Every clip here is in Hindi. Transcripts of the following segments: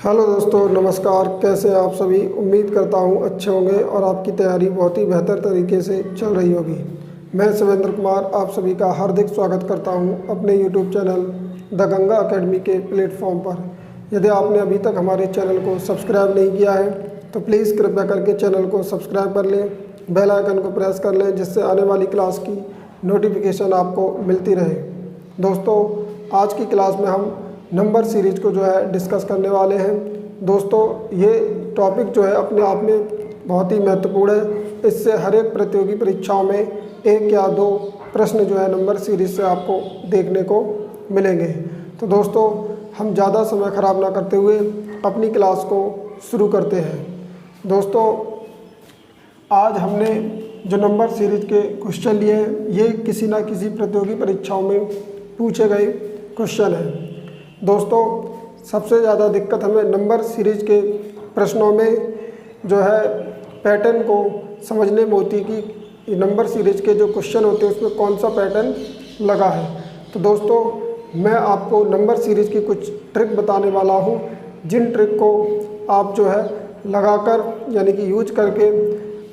हेलो दोस्तों, नमस्कार। कैसे हैं आप सभी? उम्मीद करता हूं अच्छे होंगे और आपकी तैयारी बहुत ही बेहतर तरीके से चल रही होगी। मैं शिवेंद्र कुमार आप सभी का हार्दिक स्वागत करता हूं अपने YouTube channel the Ganga academy के प्लेटफॉर्म पर। यदि आपने अभी तक हमारे चैनल को सब्सक्राइब नहीं किया है तो प्लीज़ कृपया करके चैनल को सब्सक्राइब कर लें, बेल आइकन को प्रेस कर लें, जिससे आने वाली क्लास की नोटिफिकेशन आपको मिलती रहे। दोस्तों, आज की क्लास में हम नंबर सीरीज को जो है डिस्कस करने वाले हैं। दोस्तों, ये टॉपिक जो है अपने आप में बहुत ही महत्वपूर्ण है। इससे हर एक प्रतियोगी परीक्षाओं में एक या दो प्रश्न जो है नंबर सीरीज से आपको देखने को मिलेंगे। तो दोस्तों, हम ज़्यादा समय ख़राब ना करते हुए अपनी क्लास को शुरू करते हैं। दोस्तों, आज हमने जो नंबर सीरीज के क्वेश्चन लिए हैं, ये किसी ना किसी प्रतियोगी परीक्षाओं में पूछे गए क्वेश्चन हैं। दोस्तों, सबसे ज़्यादा दिक्कत हमें नंबर सीरीज के प्रश्नों में जो है पैटर्न को समझने में होती है कि नंबर सीरीज के जो क्वेश्चन होते हैं उसमें कौन सा पैटर्न लगा है। तो दोस्तों, मैं आपको नंबर सीरीज की कुछ ट्रिक बताने वाला हूँ, जिन ट्रिक को आप जो है लगाकर यानी कि यूज करके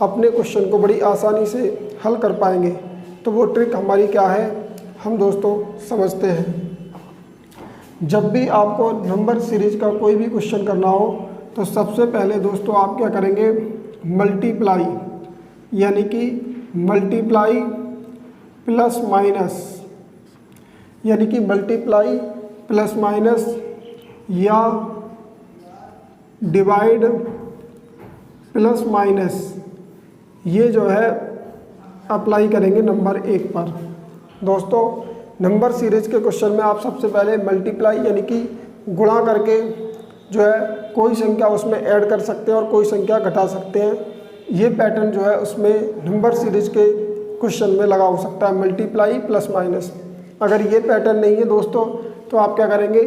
अपने क्वेश्चन को बड़ी आसानी से हल कर पाएंगे। तो वो ट्रिक हमारी क्या है, हम दोस्तों समझते हैं। जब भी आपको नंबर सीरीज का कोई भी क्वेश्चन करना हो तो सबसे पहले दोस्तों आप क्या करेंगे, मल्टीप्लाई यानी कि मल्टीप्लाई प्लस माइनस यानी कि मल्टीप्लाई प्लस माइनस या डिवाइड प्लस माइनस, ये जो है अप्लाई करेंगे नंबर 1 पर। दोस्तों, नंबर सीरीज के क्वेश्चन में आप सबसे पहले मल्टीप्लाई यानी कि गुणा करके जो है कोई संख्या उसमें ऐड कर सकते हैं और कोई संख्या घटा सकते हैं। ये पैटर्न जो है उसमें नंबर सीरीज के क्वेश्चन में लगा हो सकता है, मल्टीप्लाई प्लस माइनस। अगर ये पैटर्न नहीं है दोस्तों तो आप क्या करेंगे,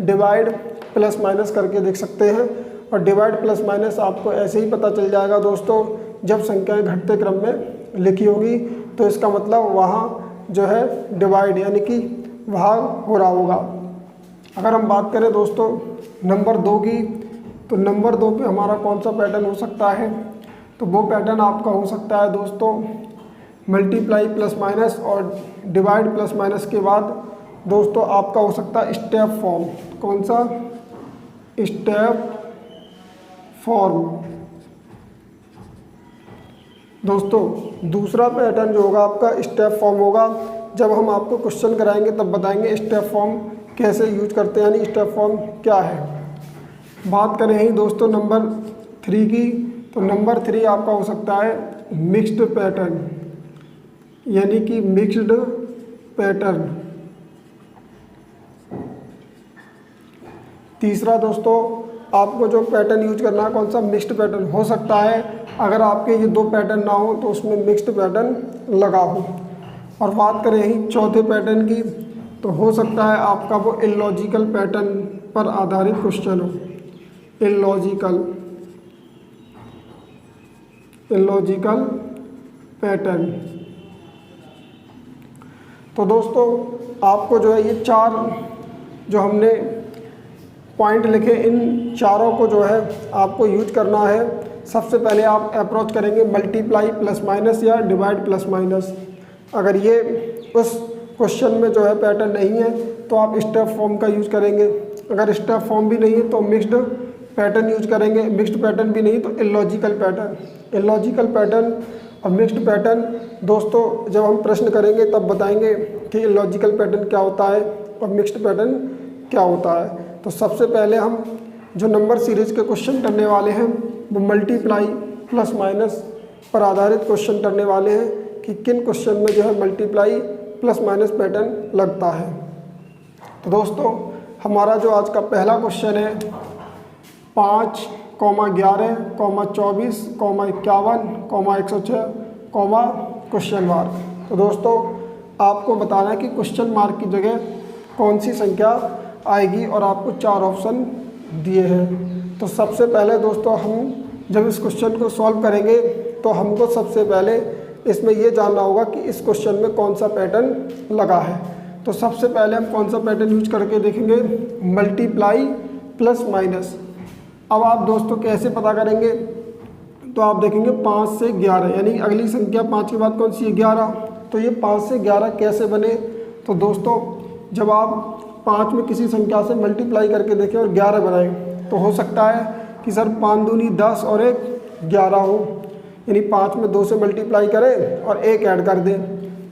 डिवाइड प्लस माइनस करके देख सकते हैं। और डिवाइड प्लस माइनस आपको ऐसे ही पता चल जाएगा दोस्तों, जब संख्याएँ घटते क्रम में लिखी होगी तो इसका मतलब वहाँ जो है डिवाइड यानी कि भाग हो रहा होगा। अगर हम बात करें दोस्तों नंबर 2 की, तो नंबर 2 पे हमारा कौन सा पैटर्न हो सकता है, तो वो पैटर्न आपका हो सकता है दोस्तों मल्टीप्लाई प्लस माइनस और डिवाइड प्लस माइनस के बाद दोस्तों आपका हो सकता है स्टेप फॉर्म। कौन सा? Step form. दोस्तों, दूसरा पैटर्न जो होगा आपका स्टेप फॉर्म होगा। जब हम आपको क्वेश्चन कराएंगे तब बताएंगे स्टेप फॉर्म कैसे यूज करते हैं, यानी स्टेप फॉर्म क्या है। बात करें ही दोस्तों नंबर 3 की, तो नंबर 3 आपका हो सकता है मिक्स्ड पैटर्न यानी कि मिक्स्ड पैटर्न। तीसरा दोस्तों आपको जो पैटर्न यूज करना है कौन सा, मिक्स्ड पैटर्न हो सकता है। अगर आपके ये 2 पैटर्न ना हो तो उसमें मिक्स्ड पैटर्न लगा हो। और बात करें ही चौथे पैटर्न की, तो हो सकता है आपका वो इलॉजिकल पैटर्न पर आधारित क्वेश्चन हो। Illogical pattern. तो दोस्तों आपको जो है ये 4 जो हमने पॉइंट लिखे, इन चारों को जो है आपको यूज करना है। सबसे पहले आप अप्रोच करेंगे मल्टीप्लाई प्लस माइनस या डिवाइड प्लस माइनस। अगर ये उस क्वेश्चन में जो है पैटर्न नहीं है तो आप स्टेप फॉर्म का यूज करेंगे। अगर स्टेप फॉर्म भी नहीं है तो मिक्स्ड पैटर्न यूज करेंगे। मिक्स्ड पैटर्न भी नहीं तो इलॉजिकल पैटर्न। इलॉजिकल पैटर्न और मिक्स्ड पैटर्न दोस्तों जब हम प्रश्न करेंगे तब बताएंगे कि इलॉजिकल पैटर्न क्या होता है और मिक्स्ड पैटर्न क्या होता है। तो सबसे पहले हम जो नंबर सीरीज के क्वेश्चन करने वाले हैं वो मल्टीप्लाई प्लस माइनस पर आधारित क्वेश्चन करने वाले हैं कि किन क्वेश्चन में जो है मल्टीप्लाई प्लस माइनस पैटर्न लगता है। तो दोस्तों हमारा जो आज का पहला क्वेश्चन है 5, 11, 24, 51, 106, क्वेश्चन मार्क। तो दोस्तों आपको बताना है कि क्वेश्चन मार्क की जगह कौन सी संख्या आएगी और आपको 4 ऑप्शन दिए हैं। तो सबसे पहले दोस्तों हम जब इस क्वेश्चन को सॉल्व करेंगे तो हमको सबसे पहले इसमें ये जानना होगा कि इस क्वेश्चन में कौन सा पैटर्न लगा है। तो सबसे पहले हम कौन सा पैटर्न यूज करके देखेंगे, मल्टीप्लाई प्लस माइनस। अब आप दोस्तों कैसे पता करेंगे, तो आप देखेंगे 5 से 11 यानी अगली संख्या 5 के बाद कौन सी है 11। तो ये 5 से 11 कैसे बने, तो दोस्तों जब आप 5 में किसी संख्या से मल्टीप्लाई करके देखें और 11 बनाएं तो हो सकता है कि सर 5 दूनी 10 और 1 11 हो, यानी 5 में 2 से मल्टीप्लाई करें और 1 ऐड कर दें,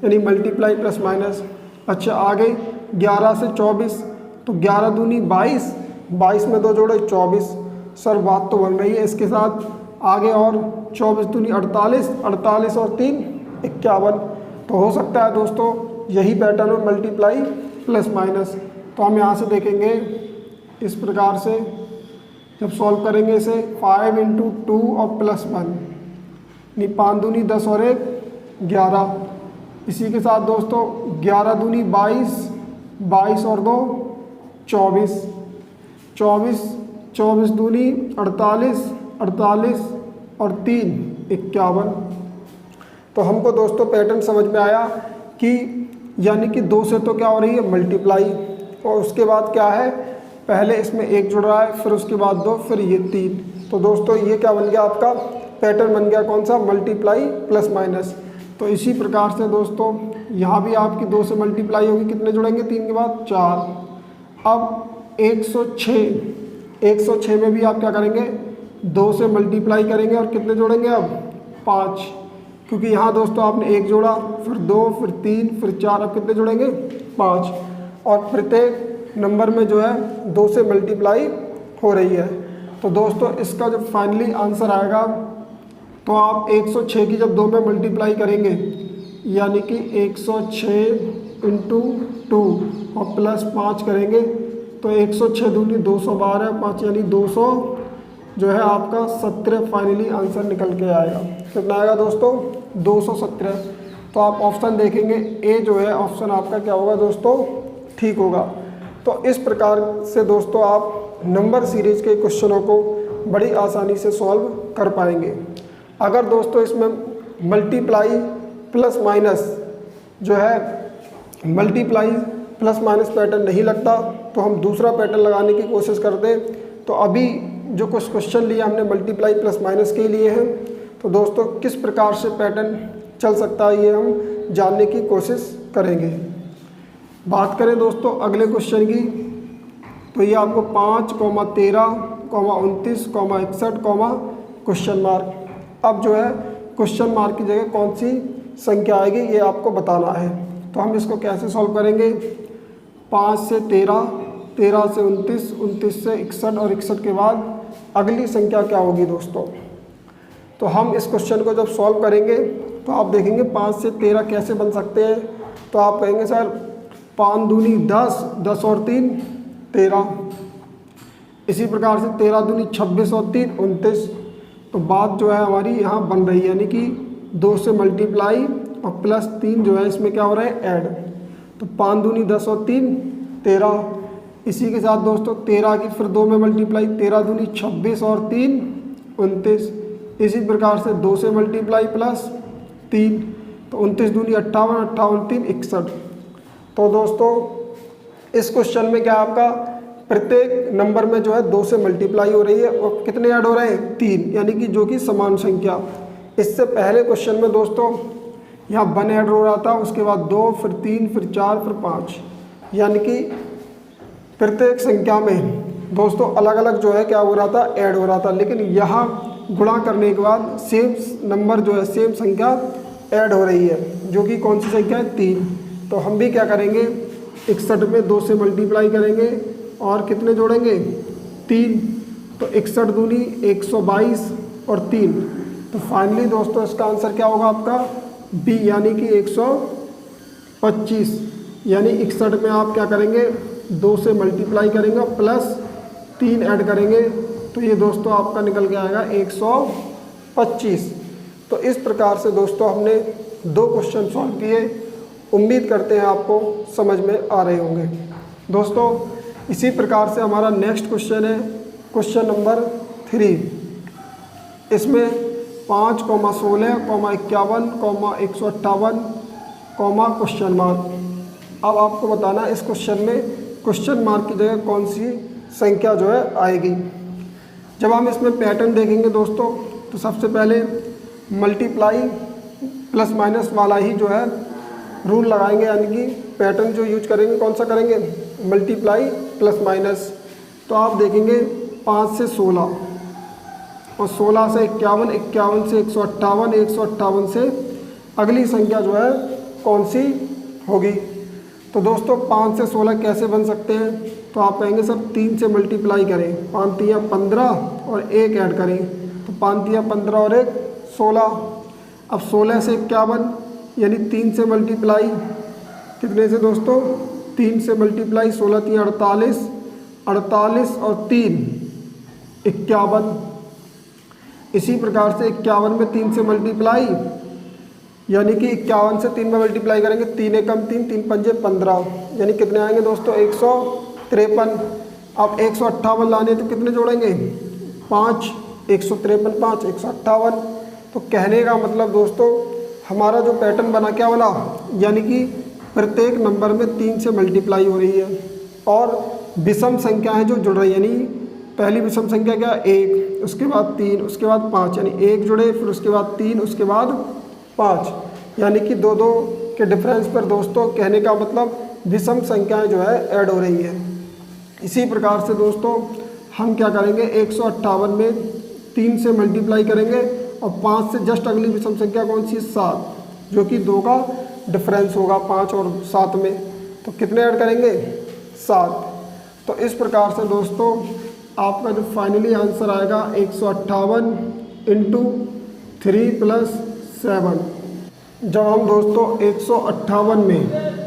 यानी मल्टीप्लाई प्लस माइनस। अच्छा आगे 11 से 24, तो 11 दूनी 22, 22 में 2 जोड़े 24। सर बात तो बन रही है। इसके साथ आगे और 24 दूनी 48, 48 और 3 51। तो हो सकता है दोस्तों यही पैटर्न हो, मल्टीप्लाई प्लस माइनस। तो हम यहाँ से देखेंगे इस प्रकार से, जब सॉल्व करेंगे इसे 5 × 2 और +1 यानी 5 दूनी 10 और 1 11। इसी के साथ दोस्तों 11 दूनी 22, 22 और 2 24, 24, 24 दूनी 48, 48 और 3 51। तो हमको दोस्तों पैटर्न समझ में आया कि यानी कि 2 से तो क्या हो रही है मल्टीप्लाई, और उसके बाद क्या है पहले इसमें 1 जुड़ रहा है, फिर उसके बाद 2, फिर ये 3। तो दोस्तों ये क्या बन गया आपका पैटर्न बन गया कौन सा, मल्टीप्लाई प्लस माइनस। तो इसी प्रकार से दोस्तों यहाँ भी आपकी 2 से मल्टीप्लाई होगी, कितने जुड़ेंगे 3 के बाद 4। अब 106 में भी आप क्या करेंगे 2 से मल्टीप्लाई करेंगे और कितने जोड़ेंगे अब 5, क्योंकि यहाँ दोस्तों आपने 1 जोड़ा, फिर 2, फिर 3, फिर 4, अब कितने जोड़ेंगे 5। और प्रत्येक नंबर में जो है 2 से मल्टीप्लाई हो रही है। तो दोस्तों इसका जब फाइनली आंसर आएगा तो आप 106 की जब 2 में मल्टीप्लाई करेंगे यानी कि 106 × 2 और +5 करेंगे तो 106 दूनी 212, 5 यानी 200 जो है आपका 17 फाइनली आंसर निकल के आएगा। कितना आएगा दोस्तों 217। तो आप ऑप्शन देखेंगे ए जो है ऑप्शन आपका क्या होगा दोस्तों ठीक होगा। तो इस प्रकार से दोस्तों आप नंबर सीरीज के क्वेश्चनों को बड़ी आसानी से सॉल्व कर पाएंगे। अगर दोस्तों इसमें मल्टीप्लाई प्लस माइनस जो है मल्टीप्लाई प्लस माइनस पैटर्न नहीं लगता तो हम दूसरा पैटर्न लगाने की कोशिश करते हैं। तो अभी जो कुछ क्वेश्चन लिए हमने मल्टीप्लाई प्लस माइनस के लिए हैं, तो दोस्तों किस प्रकार से पैटर्न चल सकता है ये हम जानने की कोशिश करेंगे। बात करें दोस्तों अगले क्वेश्चन की, तो ये आपको 5, 13, 29, 61, क्वेश्चन मार्क। अब जो है क्वेश्चन मार्क की जगह कौन सी संख्या आएगी ये आपको बताना है। तो हम इसको कैसे सॉल्व करेंगे, 5 से 13, 13 से 29, 29 से 61 और 61 के बाद अगली संख्या क्या होगी दोस्तों। तो हम इस क्वेश्चन को जब सॉल्व करेंगे तो आप देखेंगे 5 से 13 कैसे बन सकते हैं। तो आप कहेंगे सर 5 दूनी 10, 10 और 3 13। इसी प्रकार से 13 दूनी 26 और 3 29। तो बात जो है हमारी यहाँ बन रही है, यानी कि 2 से मल्टीप्लाई और +3 जो है इसमें क्या हो रहा है ऐड। तो 5 दूनी 10 और 3 13। इसी के साथ दोस्तों 13 की फिर 2 में मल्टीप्लाई, 13 दूनी 26 और 3 29। इसी प्रकार से 2 से मल्टीप्लाई +3, तो 29 दूनी 58, 58 3 61। तो दोस्तों इस क्वेश्चन में क्या आपका प्रत्येक नंबर में जो है 2 से मल्टीप्लाई हो रही है और कितने ऐड हो रहे हैं 3, यानी कि जो कि समान संख्या। इससे पहले क्वेश्चन में दोस्तों यहाँ 1 ऐड हो रहा था, उसके बाद 2, फिर 3, फिर 4, फिर 5, यानी कि प्रत्येक संख्या में दोस्तों अलग अलग जो है क्या हो रहा था ऐड हो रहा था। लेकिन यहाँ गुणा करने के बाद सेम नंबर जो है सेम संख्या ऐड हो रही है, जो कि कौन सी संख्या है 3। तो हम भी क्या करेंगे 61 में 2 से मल्टीप्लाई करेंगे और कितने जोड़ेंगे 3। तो 61 दूनी 122 और 3। तो फाइनली दोस्तों इसका आंसर क्या होगा आपका बी, यानी कि 125। यानी 61 में आप क्या करेंगे 2 से मल्टीप्लाई करेंगे +3 ऐड करेंगे, तो ये दोस्तों आपका निकल के आएगा 125। तो इस प्रकार से दोस्तों हमने 2 क्वेश्चन सॉल्व किए। उम्मीद करते हैं आपको समझ में आ रहे होंगे। दोस्तों इसी प्रकार से हमारा नेक्स्ट क्वेश्चन है क्वेश्चन नंबर 3। इसमें 5, 16, 51, 158, क्वेश्चन मार्क। अब आपको बताना इस क्वेश्चन में क्वेश्चन मार्क की जगह कौन सी संख्या जो है आएगी। जब हम इसमें पैटर्न देखेंगे दोस्तों तो सबसे पहले मल्टीप्लाई प्लस माइनस वाला ही जो है रूल लगाएंगे, यानी कि पैटर्न जो यूज करेंगे कौन सा करेंगे, मल्टीप्लाई प्लस माइनस। तो आप देखेंगे 5 से 16 और 16 से 51, 51 से 158, 158 से अगली संख्या जो है कौन सी होगी। तो दोस्तों 5 से 16 कैसे बन सकते हैं, तो आप कहेंगे सर 3 से मल्टीप्लाई करें, 5 तिया 15 और 1 ऐड करें, तो 5 तिया 15 और 1 16। अब 16 से 51 यानी 3 से मल्टीप्लाई कितने से दोस्तों, 3 से मल्टीप्लाई 16 तिया 48, 48 और 3 51। इसी प्रकार से 51 में 3 से मल्टीप्लाई यानी कि 51 से 3 में मल्टीप्लाई करेंगे, 3 एकम 3, 3 पंजे 15, यानी कितने आएंगे दोस्तों 153। अब 158 लाने तो कितने जोड़ेंगे 5, 153 5 158। तो कहने का मतलब दोस्तों हमारा जो पैटर्न बना क्या बना, यानी कि प्रत्येक नंबर में 3 से मल्टीप्लाई हो रही है और विषम संख्याएं जो जुड़ रही है, यानी पहली विषम संख्या क्या 1, उसके बाद 3, उसके बाद 5, यानी 1 जुड़े, फिर उसके बाद 3, उसके बाद 5, यानी कि 2-2 के डिफरेंस पर दोस्तों कहने का मतलब विषम संख्याएं जो है ऐड हो रही है। इसी प्रकार से दोस्तों हम क्या करेंगे 158 में 3 से मल्टीप्लाई करेंगे और 5 से जस्ट अगली विषम संख्या कौन सी 7, जो कि 2 का डिफरेंस होगा 5 और 7 में, तो कितने ऐड करेंगे 7। तो इस प्रकार से दोस्तों आपका जो फाइनली आंसर आएगा 158 × 3 + 7। जब हम दोस्तों 158 में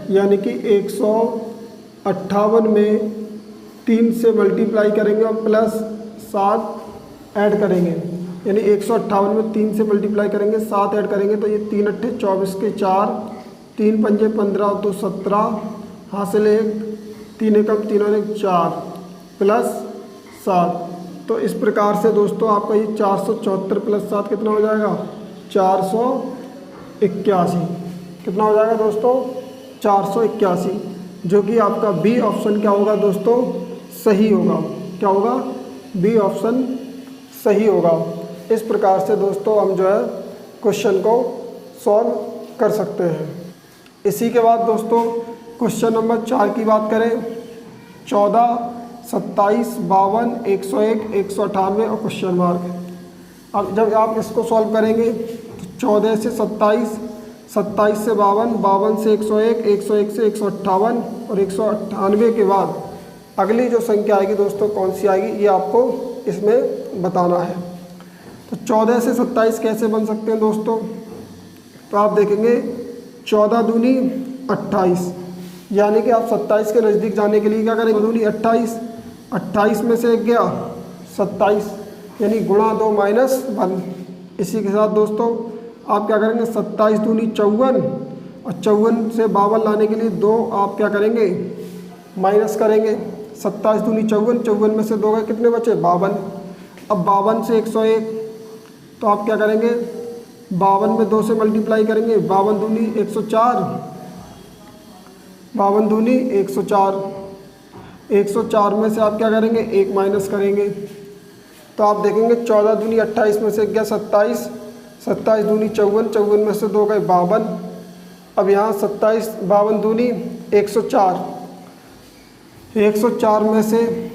यानी कि 158 में 3 से मल्टीप्लाई करेंगे और प्लस 7 ऐड करेंगे, यानी 158 में 3 से मल्टीप्लाई करेंगे 7 ऐड करेंगे, तो ये 3 × 8 = 24 के 4, 3 पंजे 15 और 2 17, हासिल 1, 3 एकम 3 और 1 4 प्लस 7। तो इस प्रकार से दोस्तों आपका ये 474 + 7 कितना हो जाएगा 481। कितना हो जाएगा दोस्तों 481, जो कि आपका बी ऑप्शन क्या होगा दोस्तों सही होगा। क्या होगा बी ऑप्शन सही होगा। इस प्रकार से दोस्तों हम जो है क्वेश्चन को सॉल्व कर सकते हैं। इसी के बाद दोस्तों क्वेश्चन नंबर 4 की बात करें, 14, 27, 52, 101, 198 और क्वेश्चन मार्क। अब जब आप इसको सॉल्व करेंगे तो 14 से 27, 27 से 52, 52 से 101, 101 से 158 और 198 के बाद अगली जो संख्या आएगी दोस्तों कौन सी आएगी, ये आपको इसमें बताना है। तो 14 से 27 कैसे बन सकते हैं दोस्तों, तो आप देखेंगे 14 दूनी 28, यानी कि आप 27 के नज़दीक जाने के लिए क्या करेंगे, दूनी 28, 28 में से 1 गया 27, यानी गुणा 2 - 1। इसी के साथ दोस्तों आप क्या करेंगे 27 दूनी 54 और 54 से 52 लाने के लिए 2 आप क्या करेंगे माइनस करेंगे। 27 दूनी 54, 54 में से 2 गए, कितने बचे 52। अब 52 से 101, तो आप क्या करेंगे 52 में 2 से मल्टीप्लाई करेंगे, 52 दूनी 104, 52 दूनी 104, 104 में से आप क्या करेंगे 1 माइनस करेंगे, तो आप देखेंगे 14 दूनी 28 में से गया 27, 27 दूनी 54, 54 में से 2 गए 52। अब यहाँ 27, 52 दूनी 104, 104 में से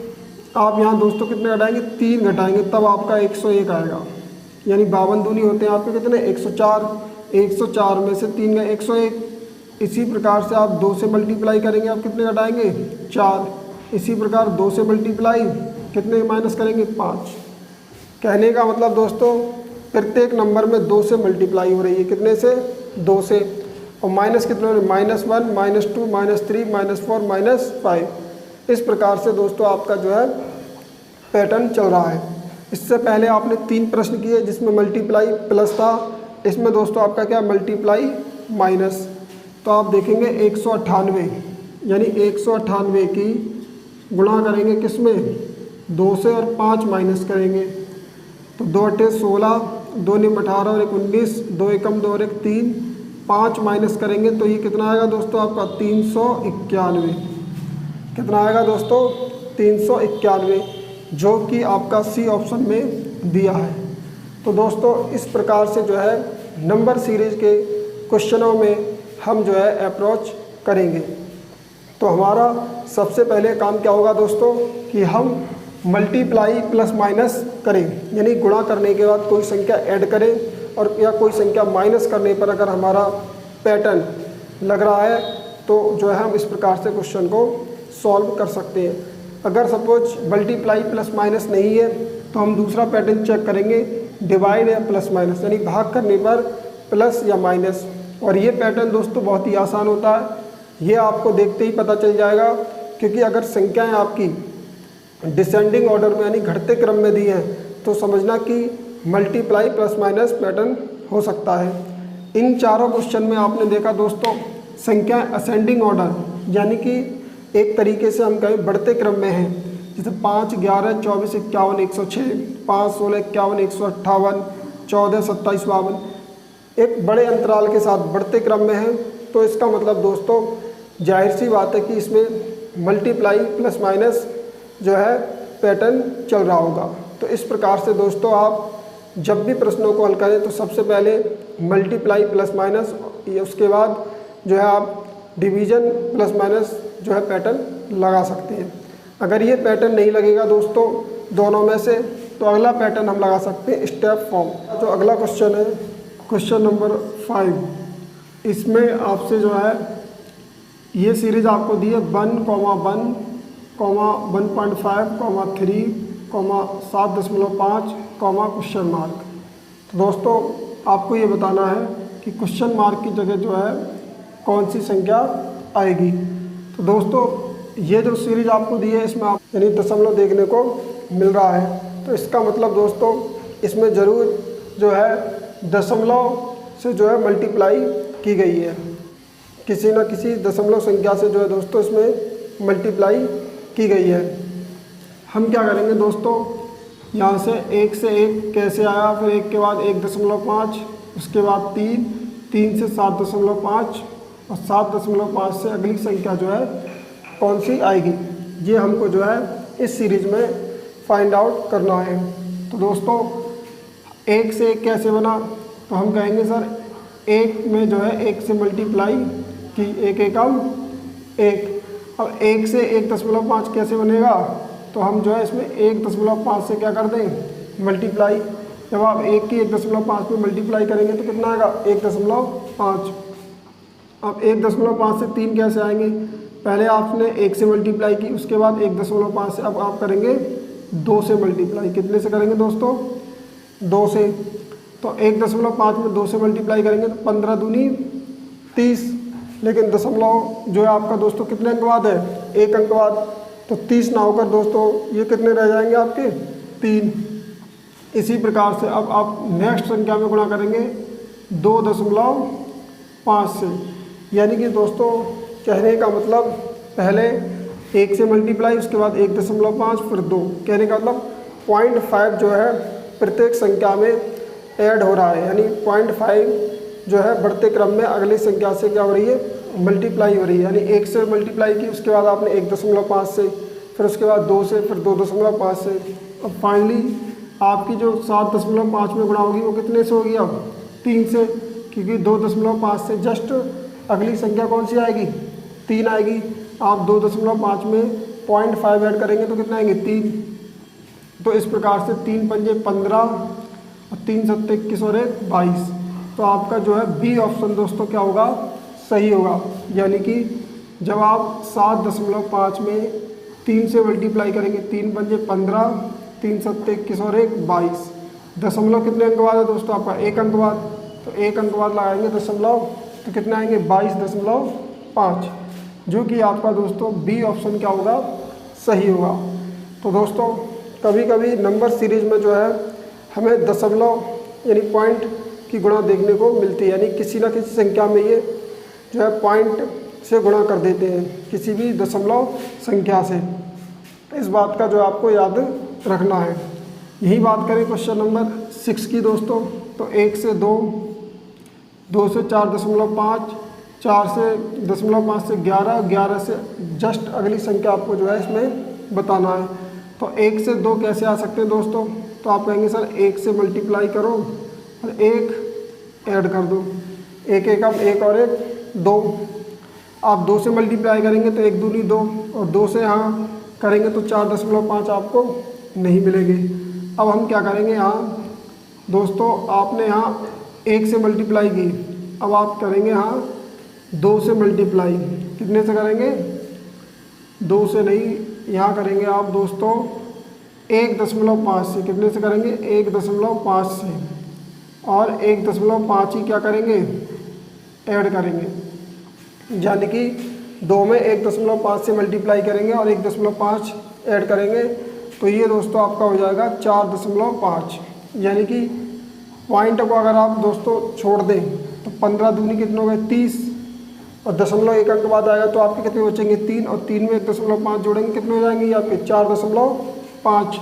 आप यहाँ दोस्तों कितने घटाएंगे 3 घटाएंगे, तब आपका 101 आएगा, यानी 52 दूनी होते हैं आपके कितने 104, 104 में से 3 गए 101। इसी प्रकार से आप 2 से मल्टीप्लाई करेंगे, आप कितने घटाएंगे 4। इसी प्रकार 2 से मल्टीप्लाई कितने माइनस करेंगे 5। कहने का मतलब दोस्तों प्रत्येक नंबर में 2 से मल्टीप्लाई हो रही है, कितने से 2 से, और माइनस कितने हो रहे -1, -2, -3, -4, -5। इस प्रकार से दोस्तों आपका जो है पैटर्न चल रहा है। इससे पहले आपने 3 प्रश्न किए जिसमें मल्टीप्लाई प्लस था, इसमें दोस्तों आपका क्या मल्टीप्लाई माइनस। तो आप देखेंगे 198, यानी 198 की गुणा करेंगे किसमें 2 से और 5 माइनस करेंगे, तो 2 × 8 = 16, 2 × 9 = 18 और 1 19, 2 एकम 2 और 1 3, 5 माइनस करेंगे तो ये कितना आएगा दोस्तों आपका 391। कितना आएगा दोस्तों 391। जो कि आपका सी ऑप्शन में दिया है। तो दोस्तों इस प्रकार से जो है नंबर सीरीज के क्वेश्चनों में हम जो है अप्रोच करेंगे। तो हमारा सबसे पहले काम क्या होगा दोस्तों कि हम मल्टीप्लाई प्लस माइनस करें, यानी गुणा करने के बाद कोई संख्या ऐड करें और या कोई संख्या माइनस करने पर अगर हमारा पैटर्न लग रहा है तो जो है हम इस प्रकार से क्वेश्चन को सॉल्व कर सकते हैं। अगर सपोज मल्टीप्लाई प्लस माइनस नहीं है तो हम दूसरा पैटर्न चेक करेंगे, डिवाइड या प्लस माइनस, यानी भाग करने पर प्लस या माइनस। और ये पैटर्न दोस्तों बहुत ही आसान होता है, ये आपको देखते ही पता चल जाएगा, क्योंकि अगर संख्याएं आपकी डिसेंडिंग ऑर्डर में यानी घटते क्रम में दी हैं तो समझना कि मल्टीप्लाई प्लस माइनस पैटर्न हो सकता है। इन चारों क्वेश्चन में आपने देखा दोस्तों संख्याएं असेंडिंग ऑर्डर यानी कि एक तरीके से हम कहें बढ़ते क्रम में हैं, जैसे 5, 11, 24, 51, 106, 5, 16, 51, 158, 14, 27, 52 एक बड़े अंतराल के साथ बढ़ते क्रम में है। तो इसका मतलब दोस्तों जाहिर सी बात है कि इसमें मल्टीप्लाई प्लस माइनस जो है पैटर्न चल रहा होगा। तो इस प्रकार से दोस्तों आप जब भी प्रश्नों को हल करें तो सबसे पहले मल्टीप्लाई प्लस माइनस, उसके बाद जो है आप डिवीज़न प्लस माइनस जो है पैटर्न लगा सकते हैं। अगर ये पैटर्न नहीं लगेगा दोस्तों दोनों में से तो अगला पैटर्न हम लगा सकते हैं स्टेप फॉर्म। तो अगला क्वेश्चन है क्वेश्चन नंबर 5। इसमें आपसे जो है ये सीरीज आपको दी है 1, 1, 1.5, 3, 7.5, क्वेश्चन मार्क। तो दोस्तों आपको ये बताना है कि क्वेश्चन मार्क की जगह जो है कौन सी संख्या आएगी। तो दोस्तों ये जो सीरीज आपको दी है इसमें आप यानी दशमलव देखने को मिल रहा है, तो इसका मतलब दोस्तों इसमें ज़रूर जो है दशमलव से जो है मल्टीप्लाई की गई है, किसी न किसी दशमलव संख्या से जो है दोस्तों इसमें मल्टीप्लाई की गई है। हम क्या करेंगे दोस्तों, यहाँ से 1 से 1 कैसे आया, फिर 1 के बाद 1.5, उसके बाद 3, 3 से 7.5 और 7.5 से अगली संख्या जो है कौन सी आएगी, ये हमको जो है इस सीरीज में फाइंड आउट करना है। तो दोस्तों 1 से 1 कैसे बना, तो हम कहेंगे सर 1 में जो है 1 से मल्टीप्लाई की, 1 एकम 1। अब 1 से 1.5 कैसे बनेगा, तो हम जो है इसमें 1.5 से क्या कर दें मल्टीप्लाई। जब आप 1 की 1.5 में मल्टीप्लाई करेंगे तो कितना आएगा 1.5। अब 1.5 से 3 कैसे आएंगे, पहले आपने 1 से मल्टीप्लाई की, उसके बाद 1.5 से अब आप करेंगे 2 से मल्टीप्लाई। कितने से करेंगे दोस्तों 2 से। तो 1.5 में 2 से मल्टीप्लाई करेंगे तो 15 दूनी 30, लेकिन दशमलव जो है आपका दोस्तों कितने अंक बाद है 1 अंक बाद, तो 30 ना होकर दोस्तों ये कितने रह जाएंगे आपके 3। इसी प्रकार से अब आप नेक्स्ट संख्या में गुणा करेंगे 2.5 से, यानी कि दोस्तों कहने का मतलब पहले 1 से मल्टीप्लाई, उसके बाद 1.5 फिर 2, कहने का मतलब 0.5 जो है प्रत्येक संख्या में ऐड हो रहा है, यानी 0.5 जो है बढ़ते क्रम में अगली संख्या से क्या हो रही है मल्टीप्लाई हो रही है। यानी 1 से मल्टीप्लाई की, उसके बाद आपने 1.5 से, फिर उसके बाद 2 से, फिर 2.5 से, अब फाइनली आपकी जो 7.5 में गुणा होगी वो कितने से होगी अब 3 से, क्योंकि 2.5 से जस्ट अगली संख्या कौन सी आएगी 3 आएगी। आप 2.5 में 0.5 ऐड करेंगे तो कितना आएंगे 3। तो इस प्रकार से 3 पंजे 15 और 3 सत्ते 21 और 1 22। तो आपका जो है बी ऑप्शन दोस्तों क्या होगा सही होगा, यानी कि जब आप 7.5 में 3 से मल्टीप्लाई करेंगे, 3 पंजे 15, 3 सत्ते 21 और 1 22। दशमलव कितने अंक बाद है दोस्तों आपका 1 अंक बाद, तो 1 अंक बाद लगाएंगे दशमलव तो कितने आएंगे 22.5, जो कि आपका दोस्तों बी ऑप्शन क्या होगा सही होगा। तो दोस्तों कभी कभी नंबर सीरीज में जो है हमें दशमलव यानी पॉइंट की गुणा देखने को मिलती है, यानी किसी न किसी संख्या में ये जो है पॉइंट से गुणा कर देते हैं किसी भी दशमलव संख्या से। इस बात का जो आपको याद रखना है। यही बात करें क्वेश्चन नंबर 6 की दोस्तों, तो 1 से 2, 2 से 4.5, 4 से 0.5 से 11, 11 से जस्ट अगली संख्या आपको जो है इसमें बताना है। तो 1 से 2 कैसे आ सकते हैं दोस्तों? तो आप कहेंगे सर 1 से मल्टीप्लाई करो और 1 ऐड कर दो, 1 एकम 1 और 1 2। आप 2 से मल्टीप्लाई करेंगे तो 1 दूनी 2 और 2 से यहाँ करेंगे तो 4.5 आपको नहीं मिलेंगे। अब हम क्या करेंगे यहाँ दोस्तों, आपने यहाँ 1 से मल्टीप्लाई की, अब आप करेंगे यहाँ 2 से मल्टीप्लाई। कितने से करेंगे? 2 से नहीं, यहाँ करेंगे आप दोस्तों 1.5 से। कितने से करेंगे? 1.5 से। और 1.5 ही क्या करेंगे? ऐड करेंगे, यानी कि 2 में 1.5 से मल्टीप्लाई करेंगे और 1.5 ऐड करेंगे तो ये दोस्तों आपका हो जाएगा 4.5। यानी कि पॉइंट को अगर आप दोस्तों छोड़ दें तो 15 दूनी कितने हो गए? 30 और 0.1 अंक बाद आएगा तो आपके कितने बचेंगे? 3 और 3 में 1.5 जोड़ेंगे कितने हो जाएंगे? आपके 4.5।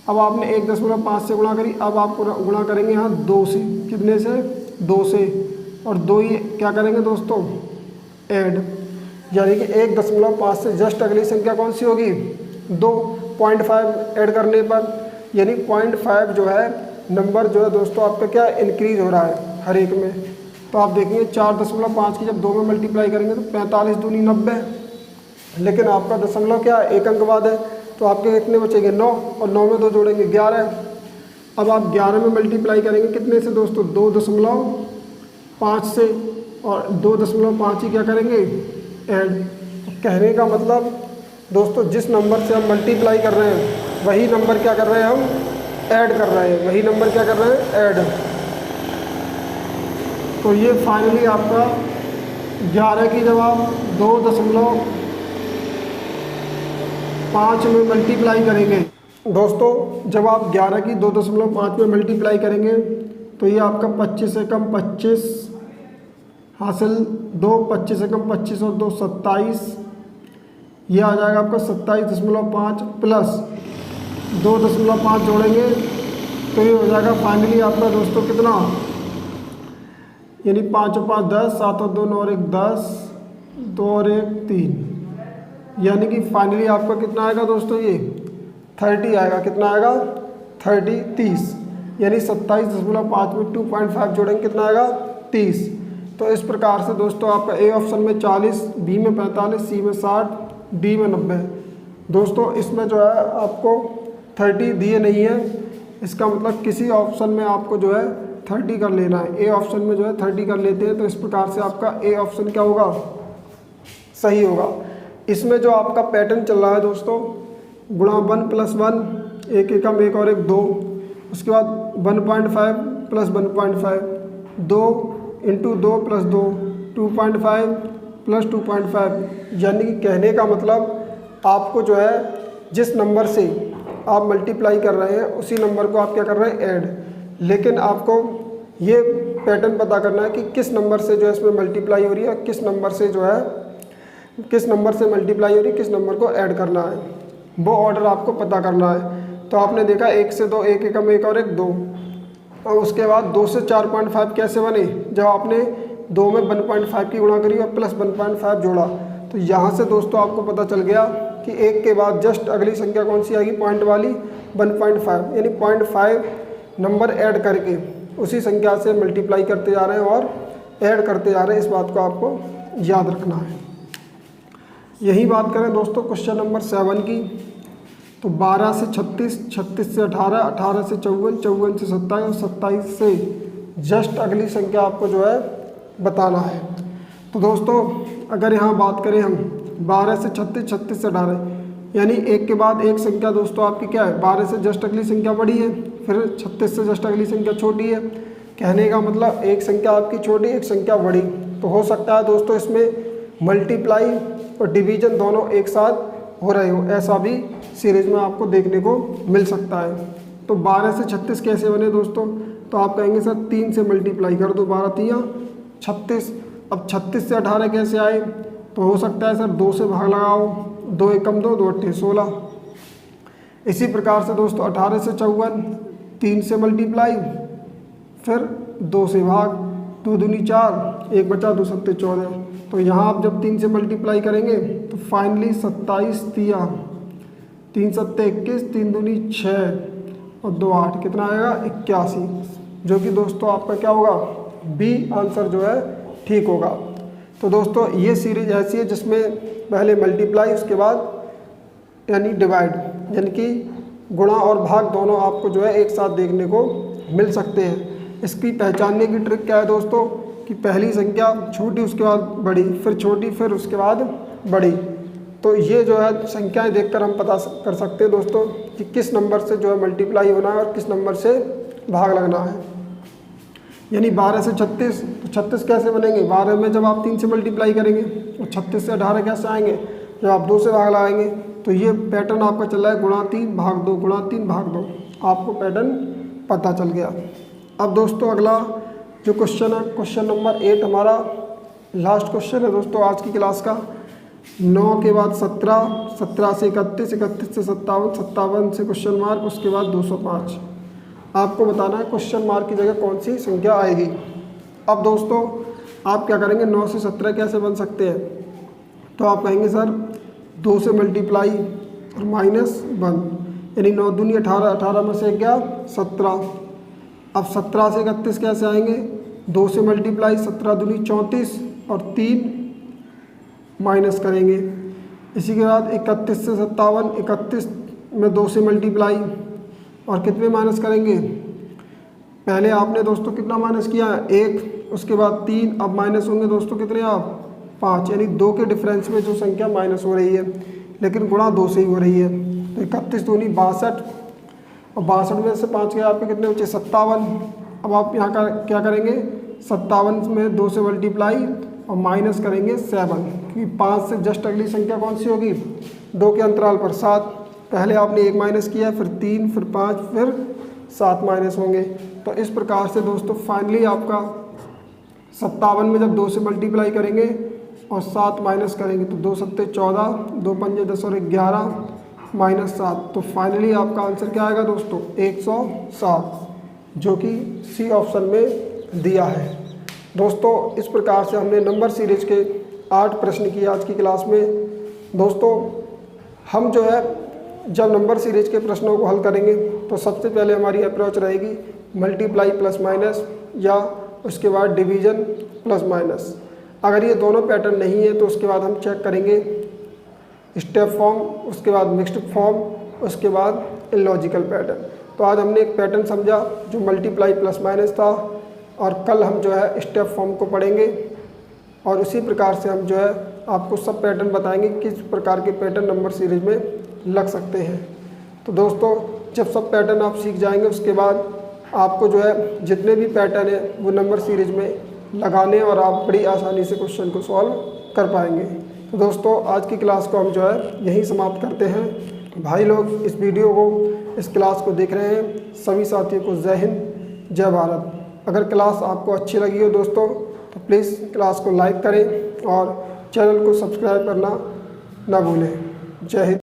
अब आपने 1.5 से गुणा करी, अब आप गुणा करेंगे यहाँ 2 से। कितने से? 2 से। और 2 ही क्या करेंगे दोस्तों? ऐड, यानी कि 1.5 से जस्ट अगली संख्या कौन सी होगी? 2। 0.5 ऐड करने पर, यानी 0.5 जो है नंबर जो है दोस्तों आपका क्या इंक्रीज हो रहा है हर एक में। तो आप देखेंगे 4.5 की जब 2 में मल्टीप्लाई करेंगे तो 45 दूनी 90, लेकिन आपका दशमलव क्या 1 अंक बाद है तो आपके कितने बचेंगे? 9 और 9 में 2 जोड़ेंगे 11। अब आप 11 में मल्टीप्लाई करेंगे कितने से दोस्तों? 2.5 से, और 2.5 ही क्या करेंगे? ऐड। कहने का मतलब दोस्तों जिस नंबर से हम मल्टीप्लाई कर रहे हैं वही नंबर क्या कर रहे हैं? हम ऐड कर रहे हैं, वही नंबर क्या कर रहे हैं? ऐड। तो ये फाइनली आपका 11 की जब आप 2.5 में मल्टीप्लाई करेंगे दोस्तों, जब आप 11 की 2.5 में मल्टीप्लाई करेंगे तो ये आपका 25 से कम 25 हासिल 2, 25 से कम 25 और 2 27, ये आ जाएगा आपका 27.5 प्लस 2.5 जोड़ेंगे तो ये हो जाएगा फाइनली आपका दोस्तों कितना? यानी 5 और 5 10, 7 और 2 9 और 1 10, 2 और 1 3, यानी कि फाइनली आपका कितना आएगा दोस्तों? ये 30 आएगा। कितना आएगा? 30, यानी 27.5 में 2.5 जोड़ेंगे कितना आएगा? 30। तो इस प्रकार से दोस्तों आपका ए ऑप्शन में 40, बी में 45, सी में 60, डी में 90। दोस्तों इसमें जो है आपको 30 दिए नहीं है, इसका मतलब किसी ऑप्शन में आपको जो है 30 कर लेना है। ए ऑप्शन में जो है 30 कर लेते हैं तो इस प्रकार से आपका ए ऑप्शन क्या होगा? सही होगा। इसमें जो आपका पैटर्न चल रहा है दोस्तों, गुणा 1 + 1, 1 एकम 1 और 1 2, उसके बाद 1.5 + 1.5, 2 × 2 + 2, 2.5 + 2.5, यानी कि कहने का मतलब आपको जो है जिस नंबर से आप मल्टीप्लाई कर रहे हैं उसी नंबर को आप क्या कर रहे हैं? ऐड। लेकिन आपको ये पैटर्न पता करना है कि किस नंबर से जो है इसमें मल्टीप्लाई हो रही है, किस नंबर से जो है किस नंबर से मल्टीप्लाई हो रही है, किस नंबर को ऐड करना है, वो ऑर्डर आपको पता करना है। तो आपने देखा 1 से 2, 1 एकम 1 और 1 2, और उसके बाद 2 से 4.5 कैसे बने? जब आपने 2 में 1.5 की गुणा करी और प्लस 1.5 जोड़ा, तो यहाँ से दोस्तों आपको पता चल गया कि 1 के बाद जस्ट अगली संख्या कौन सी आएगी? पॉइंट वाली 1.5, यानी 0.5 नंबर ऐड करके उसी संख्या से मल्टीप्लाई करते जा रहे हैं और ऐड करते जा रहे हैं। इस बात को आपको याद रखना है। यही बात करें दोस्तों क्वेश्चन नंबर 7 की, तो 12 से 36, 36 से 18, 18 से 54, 54 से 27 और 27 से जस्ट अगली संख्या आपको जो है बताना है। तो दोस्तों अगर यहाँ बात करें हम 12 से 36, 36 से 18, यानी एक के बाद एक संख्या दोस्तों आपकी क्या है? 12 से जस्ट अगली संख्या बड़ी है, फिर 36 से जस्ट अगली संख्या छोटी है। कहने का मतलब एक संख्या आपकी छोटी, एक संख्या बड़ी। तो हो सकता है दोस्तों इसमें मल्टीप्लाई और डिवीजन दोनों एक साथ हो रहे हो, ऐसा भी सीरीज में आपको देखने को मिल सकता है। तो 12 से 36 कैसे बने दोस्तों? तो आप कहेंगे सर 3 से मल्टीप्लाई कर दो, 12 3 36। अब 36 से 18 कैसे आए? तो हो सकता है सर 2 से भाग लगाओ, 2 एकम 2, 2 अट्ठे 16। इसी प्रकार से दोस्तों 18 से 54, 3 से मल्टीप्लाई, फिर 2 से भाग, 2 दूनी 4, 1 बचा, 2 सत्ते 14। तो यहाँ आप जब 3 से मल्टीप्लाई करेंगे तो फाइनली 27 3 3 सत्ते 21, 3 दूनी 6 और 2 8, कितना आएगा 81, जो कि दोस्तों आपका क्या होगा, बी आंसर जो है ठीक होगा। तो दोस्तों ये सीरीज ऐसी है जिसमें पहले मल्टीप्लाई उसके बाद यानी डिवाइड, यानी कि गुणा और भाग दोनों आपको जो है एक साथ देखने को मिल सकते हैं। इसकी पहचानने की ट्रिक क्या है दोस्तों कि पहली संख्या छोटी उसके बाद बड़ी, फिर छोटी फिर उसके बाद बड़ी। तो ये जो है संख्याएं देखकर हम पता कर सकते हैं दोस्तों कि किस नंबर से जो है मल्टीप्लाई होना है और किस नंबर से भाग लगना है। यानी 12 से 36, तो 36 कैसे बनेंगे, 12 में जब आप 3 से मल्टीप्लाई करेंगे, और 36 से 18 कैसे आएंगे, जब आप 2 से भाग लगाएंगे। तो ये पैटर्न आपका चल रहा है गुणा 3 भाग 2, गुणा 3 भाग 2, आपको पैटर्न पता चल गया। अब दोस्तों अगला जो क्वेश्चन है, क्वेश्चन नंबर 8 हमारा लास्ट क्वेश्चन है दोस्तों आज की क्लास का। 9 के बाद 17, 17 से 31, 31 से 57, 57 से क्वेश्चन मार्क, उसके बाद 205। आपको बताना है क्वेश्चन मार्क की जगह कौन सी संख्या आएगी। अब दोस्तों आप क्या करेंगे, 9 से 17 कैसे बन सकते हैं, तो आप कहेंगे सर 2 से मल्टीप्लाई और -1, यानी 9 दूनी 18, 18 में से क्या 17। अब 17 से 31 कैसे आएंगे, 2 से मल्टीप्लाई, 17 दूनी 34 और 3 माइनस करेंगे। इसी के बाद 31 से 57, 31 में 2 से मल्टीप्लाई और कितने माइनस करेंगे, पहले आपने दोस्तों कितना माइनस किया 1, उसके बाद 3, अब माइनस होंगे दोस्तों कितने आप 5, यानी 2 के डिफरेंस में जो संख्या माइनस हो रही है, लेकिन गुणा 2 से ही हो रही है। तो 31 दूनी 62 और 62 में से 5 के आपके कितने बचे 57। अब आप यहाँ का क्या करेंगे, 57 में 2 से मल्टीप्लाई और माइनस करेंगे 7, क्योंकि 5 से जस्ट अगली संख्या कौन सी होगी, 2 के अंतराल पर 7। पहले आपने 1 माइनस किया, फिर 3, फिर 5, फिर 7 माइनस होंगे। तो इस प्रकार से दोस्तों फाइनली आपका 57 में जब 2 से मल्टीप्लाई करेंगे और 7 माइनस करेंगे तो 2 सत्ते 14, 2 पंजे 10 और 11 -7, तो फाइनली आपका आंसर क्या आएगा दोस्तों 107, जो कि सी ऑप्शन में दिया है। दोस्तों इस प्रकार से हमने नंबर सीरीज के 8 प्रश्न किए आज की क्लास में। दोस्तों हम जो है जब नंबर सीरीज के प्रश्नों को हल करेंगे तो सबसे पहले हमारी अप्रोच रहेगी मल्टीप्लाई प्लस माइनस या उसके बाद डिवीज़न प्लस माइनस। अगर ये दोनों पैटर्न नहीं है तो उसके बाद हम चेक करेंगे स्टेप फॉर्म, उसके बाद मिक्स्ड फॉर्म, उसके बाद इलॉजिकल पैटर्न। तो आज हमने एक पैटर्न समझा जो मल्टीप्लाई प्लस माइनस था, और कल हम जो है स्टेप फॉर्म को पढ़ेंगे और उसी प्रकार से हम जो है आपको सब पैटर्न बताएंगे किस प्रकार के पैटर्न नंबर सीरीज में लग सकते हैं। तो दोस्तों जब सब पैटर्न आप सीख जाएंगे उसके बाद आपको जो है जितने भी पैटर्न है वो नंबर सीरीज में लगाने और आप बड़ी आसानी से क्वेश्चन को सॉल्व कर पाएंगे। तो दोस्तों आज की क्लास को हम जो है यहीं समाप्त करते हैं। भाई लोग इस वीडियो को, इस क्लास को देख रहे हैं सभी साथियों को जय हिंद जय भारत। अगर क्लास आपको अच्छी लगी हो दोस्तों तो प्लीज़ क्लास को लाइक करें और चैनल को सब्सक्राइब करना ना भूलें। जय हिंद।